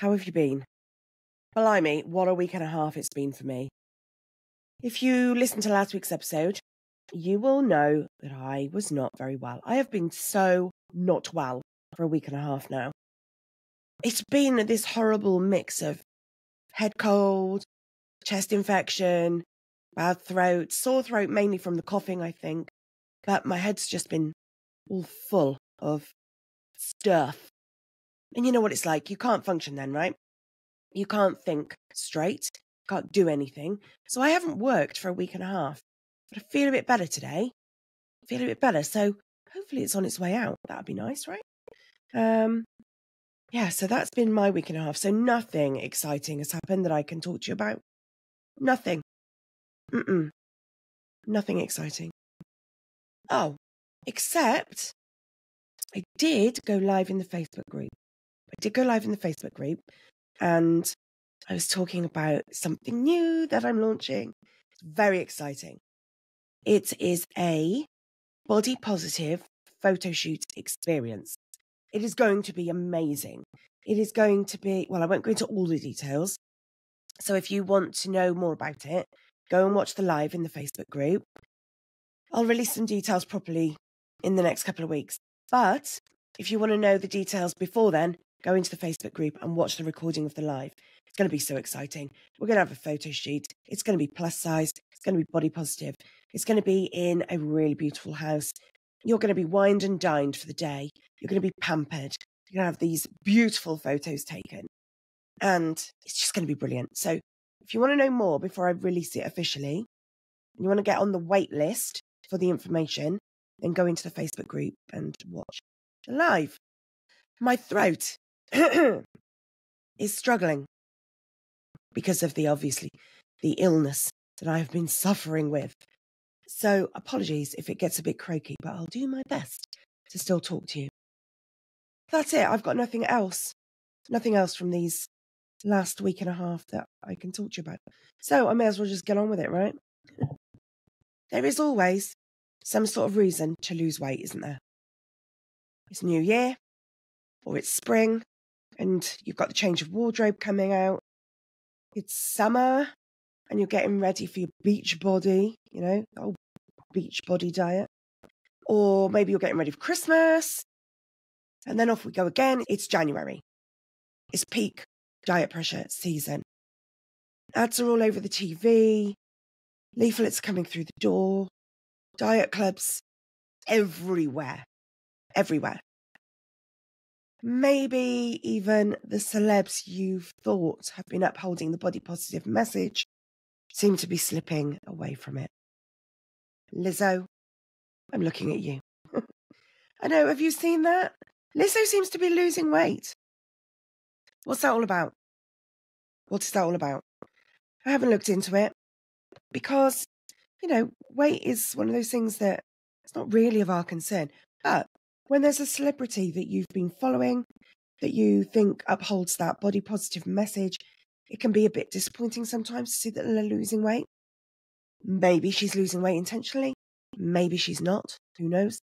How have you been? Blimey, what a week and a half it's been for me. If you listened to last week's episode, you will know that I was not very well. I have been so not well for a week and a half now. It's been this horrible mix of head cold, chest infection, bad throat, sore throat, mainly from the coughing, I think. But my head's just been all full of stuff. And you know what it's like. You can't function then, right? You can't think straight, can't do anything. So I haven't worked for a week and a half, but I feel a bit better today. I feel a bit better. So hopefully it's on its way out. That'd be nice, right? Yeah, so that's been my week and a half. So nothing exciting has happened that I can talk to you about. Nothing. Nothing exciting. Oh, except I did go live in the Facebook group. And I was talking about something new that I'm launching. It's very exciting. It is a body positive photo shoot experience. It is going to be amazing. It is going to be, well, I won't go into all the details. So if you want to know more about it, go and watch the live in the Facebook group. I'll release some details properly in the next couple of weeks. But if you want to know the details before then, go into the Facebook group and watch the recording of the live. It's going to be so exciting. We're going to have a photo shoot. It's going to be plus size. It's going to be body positive. It's going to be in a really beautiful house. You're going to be wined and dined for the day. You're going to be pampered. You're going to have these beautiful photos taken. And it's just going to be brilliant. So if you want to know more before I release it officially, and you want to get on the wait list for the information, then go into the Facebook group and watch the live. My throat is struggling because of the illness that I have been suffering with. So apologies if it gets a bit croaky, but I'll do my best to still talk to you. That's it. I've got nothing else from these last week and a half that I can talk to you about. So I may as well just get on with it, right? There is always some sort of reason to lose weight, isn't there? It's New Year, or it's spring, and you've got the change of wardrobe coming out. It's summer, and you're getting ready for your beach body, the old beach body diet. Or maybe you're getting ready for Christmas, and then off we go again. It's January. It's peak diet pressure season. Ads are all over the TV. Leaflets coming through the door. Diet clubs everywhere. Maybe even the celebs you've thought have been upholding the body positive message seem to be slipping away from it. Lizzo, I'm looking at you. I know, have you seen that? Lizzo seems to be losing weight. What's that all about? What is that all about? I haven't looked into it because, weight is one of those things that it's not really of our concern. But when there's a celebrity that you've been following, that you think upholds that body positive message, it can be a bit disappointing sometimes to see that they're losing weight. Maybe she's losing weight intentionally. Maybe she's not. Who knows?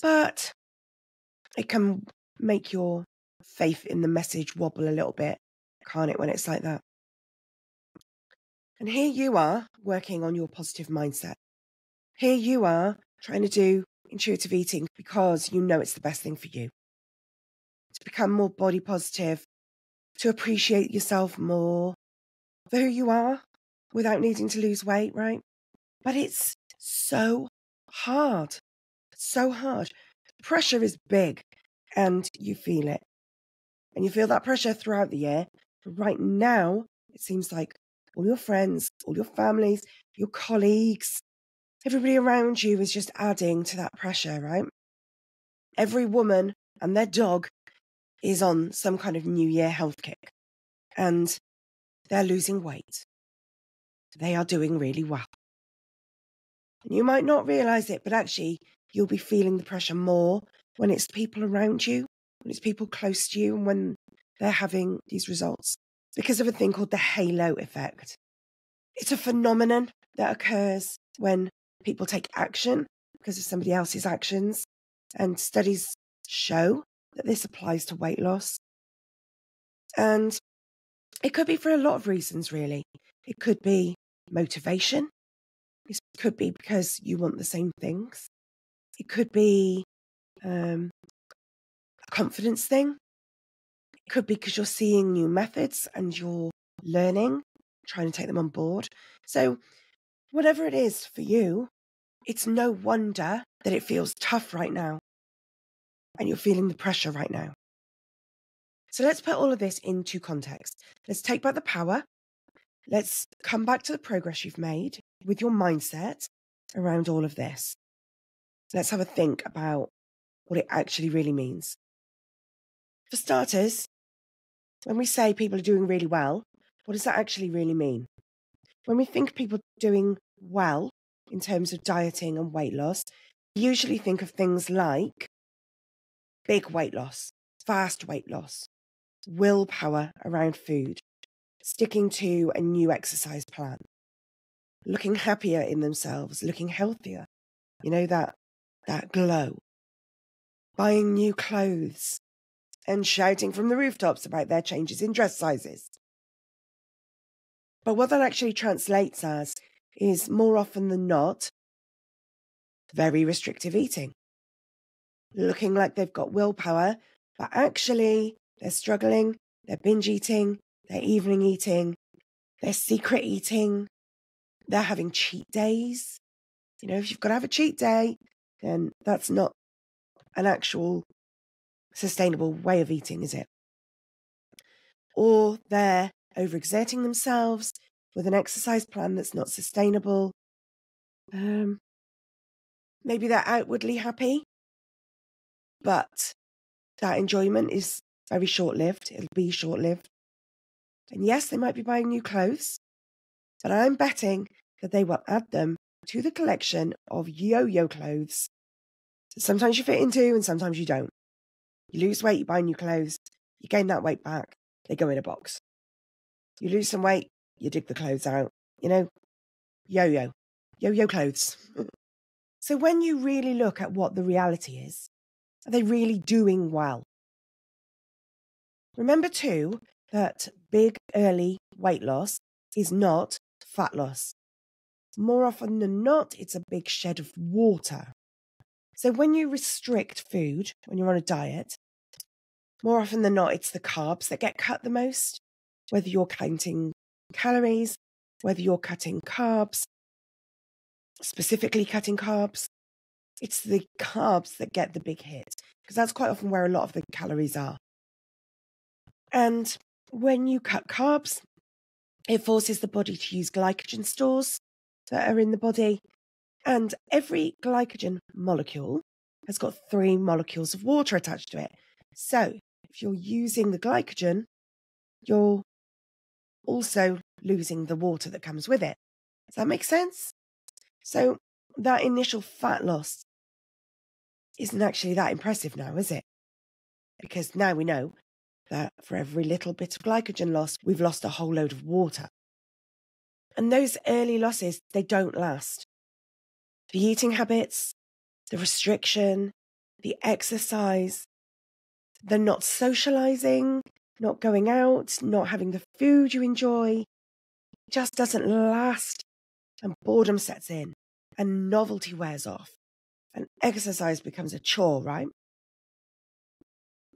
But it can make your faith in the message wobble a little bit, can't it, when it's like that? And here you are working on your positive mindset. Here you are trying to do intuitive eating because you know it's the best thing for you. To become more body positive, to appreciate yourself more for who you are without needing to lose weight, right? But it's so hard. So hard. The pressure is big and you feel it. And you feel that pressure throughout the year. But right now, it seems like all your friends, all your families, your colleagues, everybody around you is just adding to that pressure, right? Every woman and their dog is on some kind of New Year health kick. And they're losing weight. They are doing really well. And you might not realise it, but actually you'll be feeling the pressure more when it's people around you, when it's people close to you, and when they're having these results. Because of a thing called the halo effect. It's a phenomenon that occurs when people take action because of somebody else's actions. And studies show that this applies to weight loss. And it could be for a lot of reasons, really. It could be motivation. It could be because you want the same things. It could be a confidence thing. It could be because you're seeing new methods and you're learning, trying to take them on board. So whatever it is for you, it's no wonder that it feels tough right now and you're feeling the pressure right now. So let's put all of this into context. Let's take back the power. Let's come back to the progress you've made with your mindset around all of this. Let's have a think about what it actually really means. For starters, when we say people are doing really well, what does that actually really mean? When we think people doing well in terms of dieting and weight loss, we usually think of things like big weight loss, fast weight loss, willpower around food, sticking to a new exercise plan, looking happier in themselves, looking healthier, that glow, buying new clothes and shouting from the rooftops about their changes in dress sizes. But what that actually translates as is more often than not very restrictive eating, looking like they've got willpower, but actually they're struggling, they're binge eating, they're evening eating, they're secret eating, they're having cheat days. If you've got to have a cheat day, then that's not an actual sustainable way of eating, is it? Or they're overexerting themselves with an exercise plan that's not sustainable. Maybe they're outwardly happy, but that enjoyment is very short-lived. It'll be short-lived. And yes, they might be buying new clothes, but I'm betting that they will add them to the collection of yo-yo clothes that sometimes you fit into and sometimes you don't. You lose weight, you buy new clothes, you gain that weight back, they go in a box. You lose some weight, you dig the clothes out. Yo-yo clothes. So when you really look at what the reality is, are they really doing well? Remember too that big early weight loss is not fat loss. More often than not, it's a big shed of water. So when you restrict food, when you're on a diet, more often than not, it's the carbs that get cut the most, whether you're counting calories, whether you're cutting carbs, specifically cutting carbs. It's the carbs that get the big hit, because that's quite often where a lot of the calories are. And when you cut carbs, it forces the body to use glycogen stores that are in the body. And every glycogen molecule has got 3 molecules of water attached to it. So if you're using the glycogen, you're also losing the water that comes with it. Does that make sense? So that initial fat loss isn't actually that impressive now, is it? Because now we know that for every little bit of glycogen loss, we've lost a whole load of water. And those early losses, they don't last. The eating habits, the restriction, the exercise, the not socializing, not going out, not having the food you enjoy, just doesn't last. And boredom sets in and novelty wears off and exercise becomes a chore, right?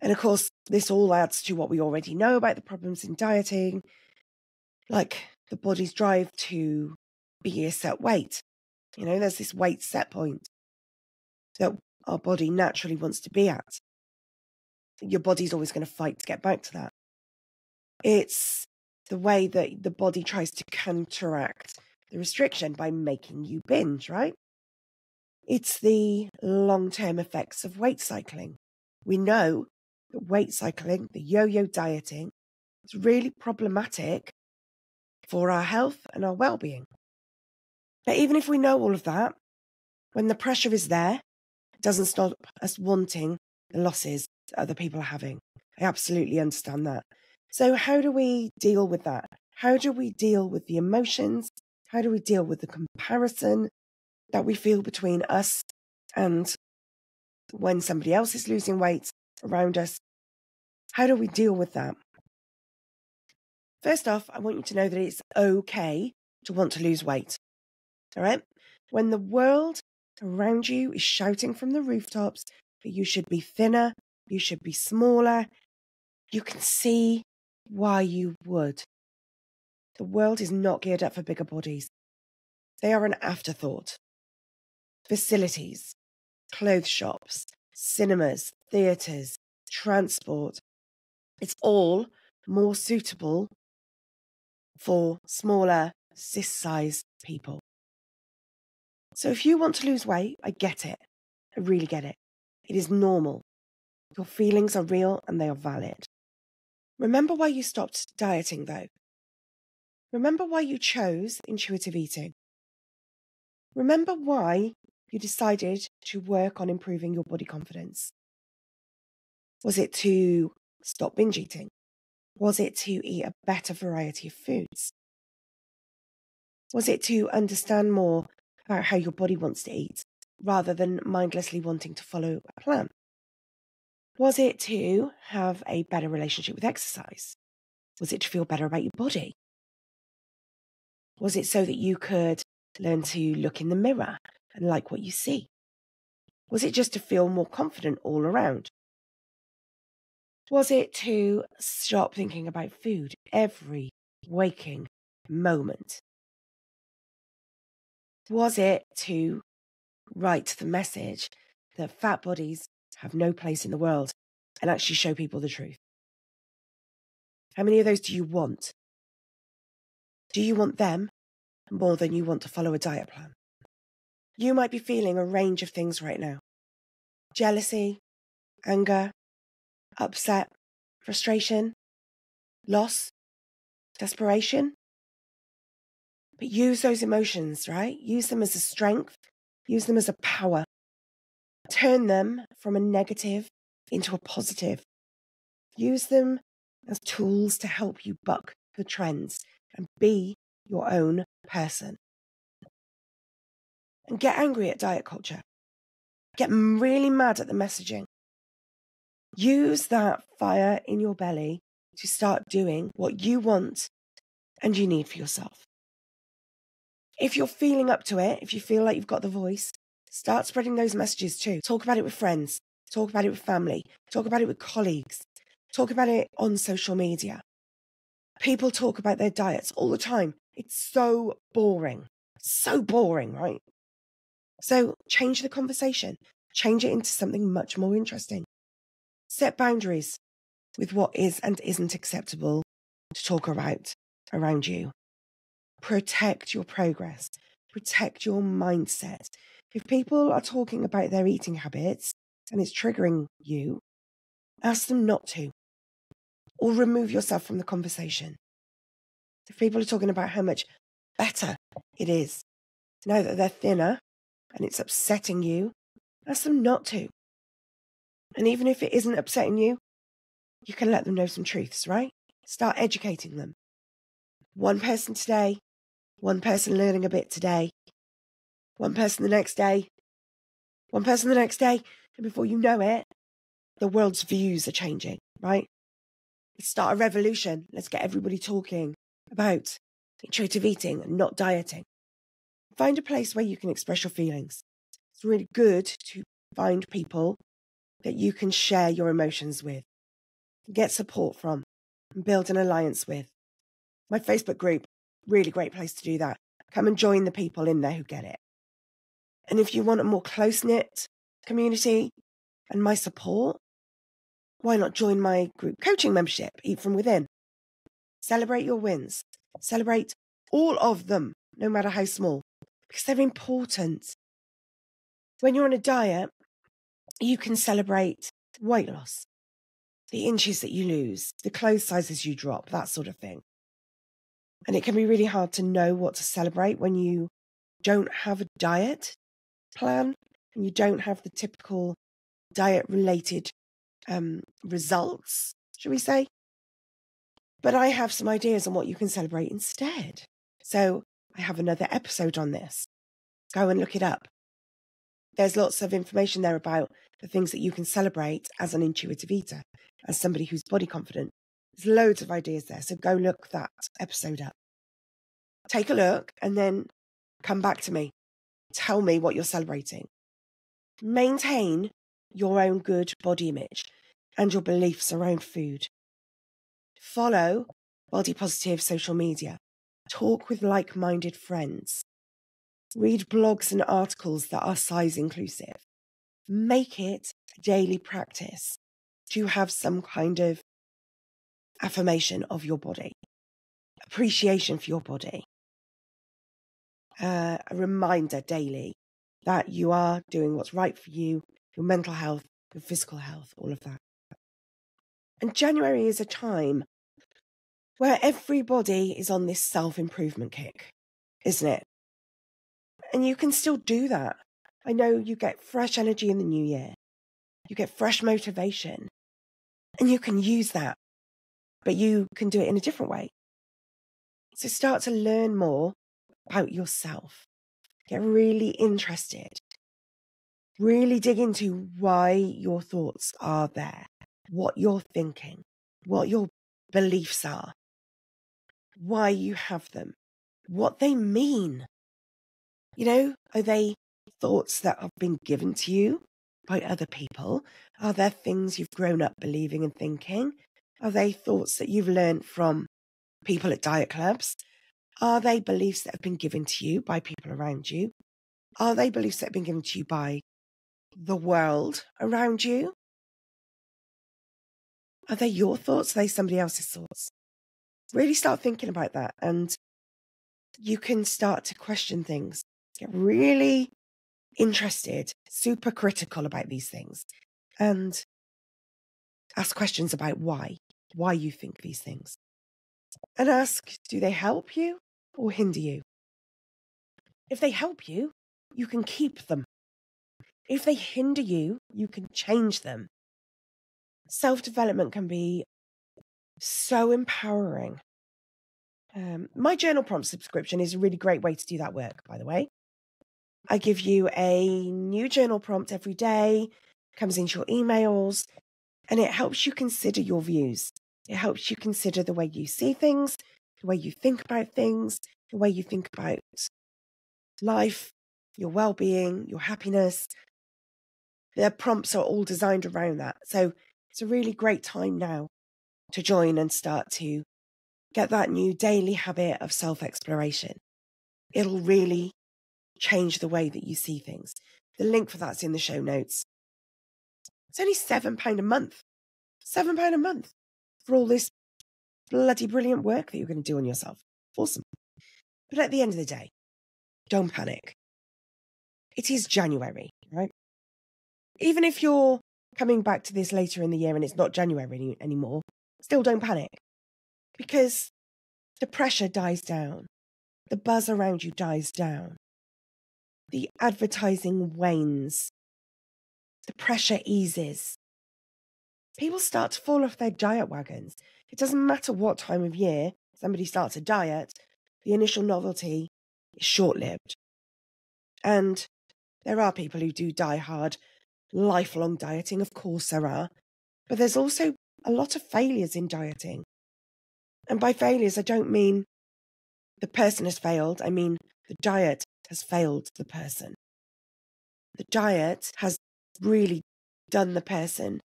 And of course, this all adds to what we already know about the problems in dieting, like the body's drive to be a set weight. There's this weight set point that our body naturally wants to be at. Your body's always going to fight to get back to that. It's the way that the body tries to counteract the restriction by making you binge, right? It's the long-term effects of weight cycling. We know that weight cycling, the yo-yo dieting, is really problematic for our health and our well-being. But even if we know all of that, when the pressure is there, it doesn't stop us wanting the losses that other people are having. I absolutely understand that. So how do we deal with that? How do we deal with the emotions? How do we deal with the comparison that we feel between us and when somebody else is losing weight around us? How do we deal with that? First off, I want you to know that it's okay to want to lose weight. All right? When the world around you is shouting from the rooftops that you should be thinner, you should be smaller, you can see why you would. The world is not geared up for bigger bodies. They are an afterthought. Facilities, clothes shops, cinemas, theatres, transport. It's all more suitable for smaller, cis-sized people. So if you want to lose weight, I get it. I really get it. It is normal. Your feelings are real and they are valid. Remember why you stopped dieting, though. Remember why you chose intuitive eating. Remember why you decided to work on improving your body confidence. Was it to stop binge eating? Was it to eat a better variety of foods? Was it to understand more about how your body wants to eat, rather than mindlessly wanting to follow a plan? Was it to have a better relationship with exercise? Was it to feel better about your body? Was it so that you could learn to look in the mirror and like what you see? Was it just to feel more confident all around? Was it to stop thinking about food every waking moment? Was it to write the message that fat bodies have no place in the world and actually show people the truth? How many of those do you want? Do you want them more than you want to follow a diet plan? You might be feeling a range of things right now. Jealousy, anger, upset, frustration, loss, desperation. But use those emotions, right? Use them as a strength. Use them as a power. Turn them from a negative into a positive. Use them as tools to help you buck the trends and be your own person. And get angry at diet culture. Get really mad at the messaging. Use that fire in your belly to start doing what you want and you need for yourself. If you're feeling up to it, if you feel like you've got the voice, start spreading those messages too. Talk about it with friends. Talk about it with family. Talk about it with colleagues. Talk about it on social media. People talk about their diets all the time. It's so boring. So boring, right? So change the conversation. Change it into something much more interesting. Set boundaries with what is and isn't acceptable to talk about around you. Protect your progress. Protect your mindset. If people are talking about their eating habits and it's triggering you, ask them not to. Or remove yourself from the conversation. If people are talking about how much better it is now that they're thinner and it's upsetting you, ask them not to. And even if it isn't upsetting you, you can let them know some truths, right? Start educating them. One person today, one person learning a bit today, one person the next day, one person the next day, and before you know it, the world's views are changing, right? Let's start a revolution. Let's get everybody talking about intuitive eating and not dieting. Find a place where you can express your feelings. It's really good to find people that you can share your emotions with, get support from, and build an alliance with. My Facebook group, really great place to do that. Come and join the people in there who get it. And if you want a more close-knit community and my support, why not join my group coaching membership, Eat From Within? Celebrate your wins. Celebrate all of them, no matter how small, because they're important. When you're on a diet, you can celebrate weight loss, the inches that you lose, the clothes sizes you drop, that sort of thing. And it can be really hard to know what to celebrate when you don't have a diet plan and you don't have the typical diet-related results, shall we say? But I have some ideas on what you can celebrate instead. So I have another episode on this. Go and look it up. There's lots of information there about the things that you can celebrate as an intuitive eater, as somebody who's body confident. There's loads of ideas there. So go look that episode up. Take a look and then come back to me. Tell me what you're celebrating. Maintain your own good body image and your beliefs around food. Follow body positive social media. Talk with like-minded friends. Read blogs and articles that are size inclusive. Make it a daily practice to have some kind of affirmation of your body, appreciation for your body, a reminder daily that you are doing what's right for you, your mental health, your physical health, all of that. And January is a time where everybody is on this self-improvement kick, isn't it? And you can still do that. I know you get fresh energy in the new year. You get fresh motivation. And you can use that. But you can do it in a different way. So start to learn more about yourself. Get really interested. Really dig into why your thoughts are there. What you're thinking. What your beliefs are. Why you have them. What they mean. You know, are they thoughts that have been given to you by other people? Are there things you've grown up believing and thinking? Are they thoughts that you've learned from people at diet clubs? Are they beliefs that have been given to you by people around you? Are they beliefs that have been given to you by the world around you? Are they your thoughts? Are they somebody else's thoughts? Really start thinking about that, and you can start to question things. Get really interested, super critical about these things, and ask questions about why you think these things. And ask, do they help you or hinder you? If they help you, you can keep them. If they hinder you, you can change them. Self-development can be so empowering. My journal prompt subscription is a really great way to do that work, by the way. I give you a new journal prompt every day, comes into your emails, and it helps you consider your views. It helps you consider the way you see things, the way you think about things, the way you think about life, your well-being, your happiness. The prompts are all designed around that. So it's a really great time now to join and start to get that new daily habit of self-exploration. It'll really change the way that you see things. The link for that's in the show notes. It's only £7 a month. £7 a month for all this bloody brilliant work that you're going to do on yourself. Awesome. But at the end of the day, don't panic. It is January, right? Even if you're coming back to this later in the year and it's not January anymore, still don't panic. Because the pressure dies down. The buzz around you dies down. The advertising wanes. The pressure eases. People start to fall off their diet wagons. It doesn't matter what time of year somebody starts a diet, the initial novelty is short-lived. And there are people who do die hard, lifelong dieting, of course there are. But there's also a lot of failures in dieting. And by failures, I don't mean the person has failed. I mean the diet has failed the person. The diet has really done the person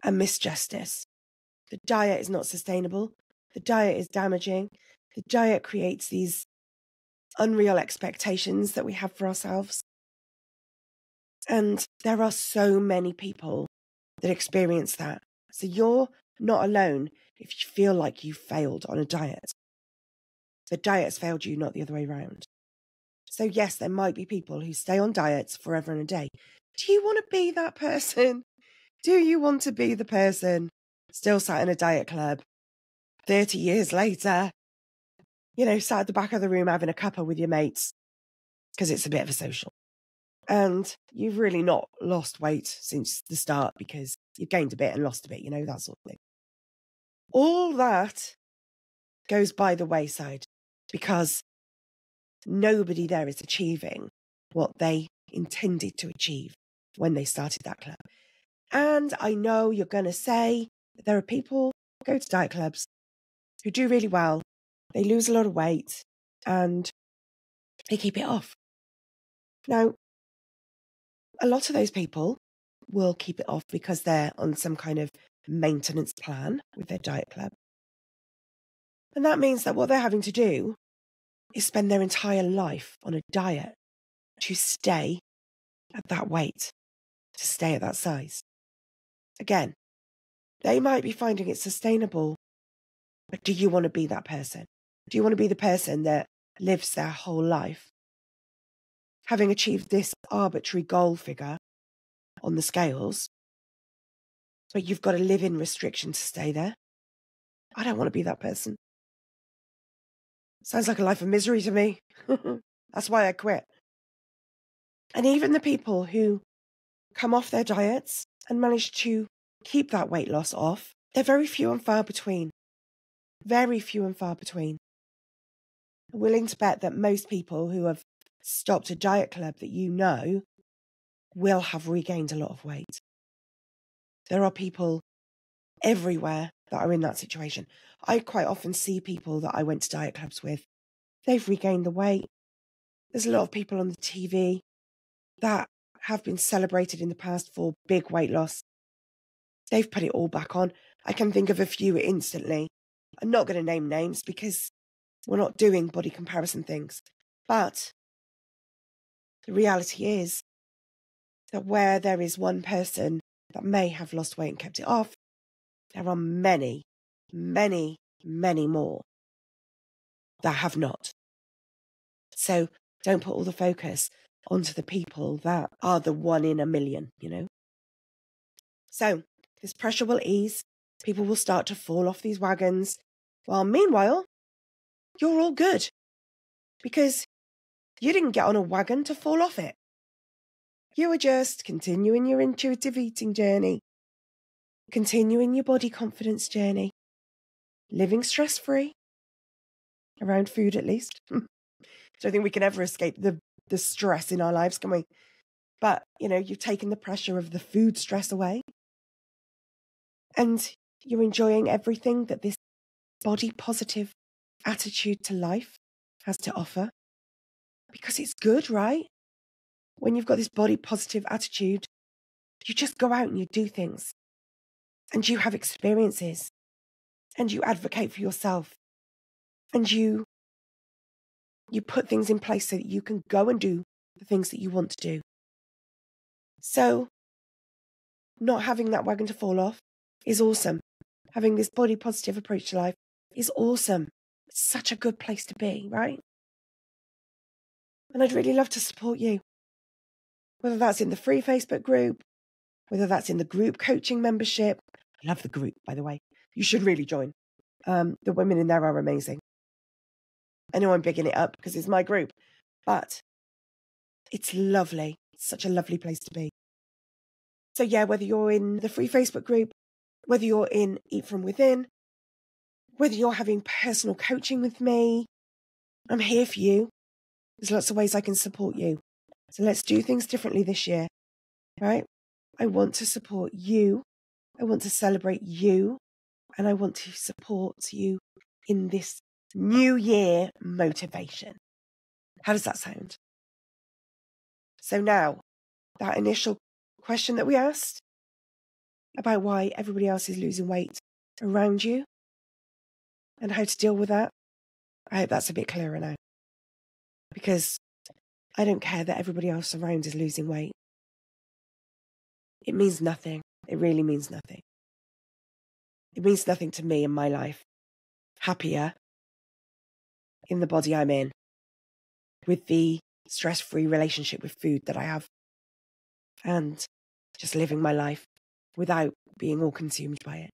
a misjustice. The diet is not sustainable. The diet is damaging. The diet creates these unreal expectations that we have for ourselves. And there are so many people that experience that. So you're not alone if you feel like you failed on a diet. The diet has failed you, not the other way around. So yes, there might be people who stay on diets forever and a day. Do you want to be that person? Do you want to be the person still sat in a diet club 30 years later, sat at the back of the room having a cuppa with your mates because it's a bit of a social? And you've really not lost weight since the start because you've gained a bit and lost a bit, that sort of thing. All that goes by the wayside because nobody there is achieving what they intended to achieve when they started that club. And I know you're going to say that there are people go to diet clubs who do really well. They lose a lot of weight and they keep it off. Now, a lot of those people will keep it off because they're on some kind of maintenance plan with their diet club. And that means that what they're having to do is spend their entire life on a diet to stay at that weight, to stay at that size. Again, they might be finding it sustainable, but do you want to be that person? Do you want to be the person that lives their whole life having achieved this arbitrary goal figure on the scales, but you've got to live in restriction to stay there? I don't want to be that person. Sounds like a life of misery to me. That's why I quit. And even the people who come off their diets and manage to keep that weight loss off, they're very few and far between. Very few and far between. I'm willing to bet that most people who have stopped a diet club that you know will have regained a lot of weight. There are people everywhere that are in that situation. I quite often see people that I went to diet clubs with. They've regained the weight. There's a lot of people on the TV that have been celebrated in the past for big weight loss. They've put it all back on. I can think of a few instantly. I'm not going to name names because we're not doing body comparison things. But the reality is that where there is one person that may have lost weight and kept it off, there are many, many, many more that have not. So don't put all the focus onto the people that are the 1 in a million, you know. So this pressure will ease. People will start to fall off these wagons. While meanwhile, you're all good because you didn't get on a wagon to fall off it. You were just continuing your intuitive eating journey, continuing your body confidence journey, living stress-free, around food at least. Don't think we can ever escape the stress in our lives, can we? But, you know, you've taken the pressure of the food stress away and you're enjoying everything that this body positive attitude to life has to offer. Because it's good, right? When you've got this body positive attitude, you just go out and you do things. And you have experiences. And you advocate for yourself. And you put things in place so that you can go and do the things that you want to do. So, not having that wagon to fall off is awesome. Having this body positive approach to life is awesome. It's such a good place to be, right? And I'd really love to support you. Whether that's in the free Facebook group, whether that's in the group coaching membership. I love the group, by the way. You should really join. The women in there are amazing. I know I'm bigging it up because it's my group, but it's lovely. It's such a lovely place to be. So yeah, whether you're in the free Facebook group, whether you're in Eat From Within, whether you're having personal coaching with me, I'm here for you. There's lots of ways I can support you. So let's do things differently this year, right? I want to support you. I want to celebrate you. And I want to support you in this new year motivation. How does that sound? So now, that initial question that we asked about why everybody else is losing weight around you and how to deal with that, I hope that's a bit clearer now. Because I don't care that everybody else around is losing weight. It means nothing. It really means nothing. It means nothing to me in my life. Happier in the body I'm in, with the stress-free relationship with food that I have, and just living my life without being all consumed by it.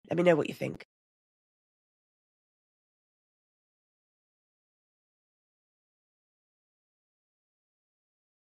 Let me know what you think.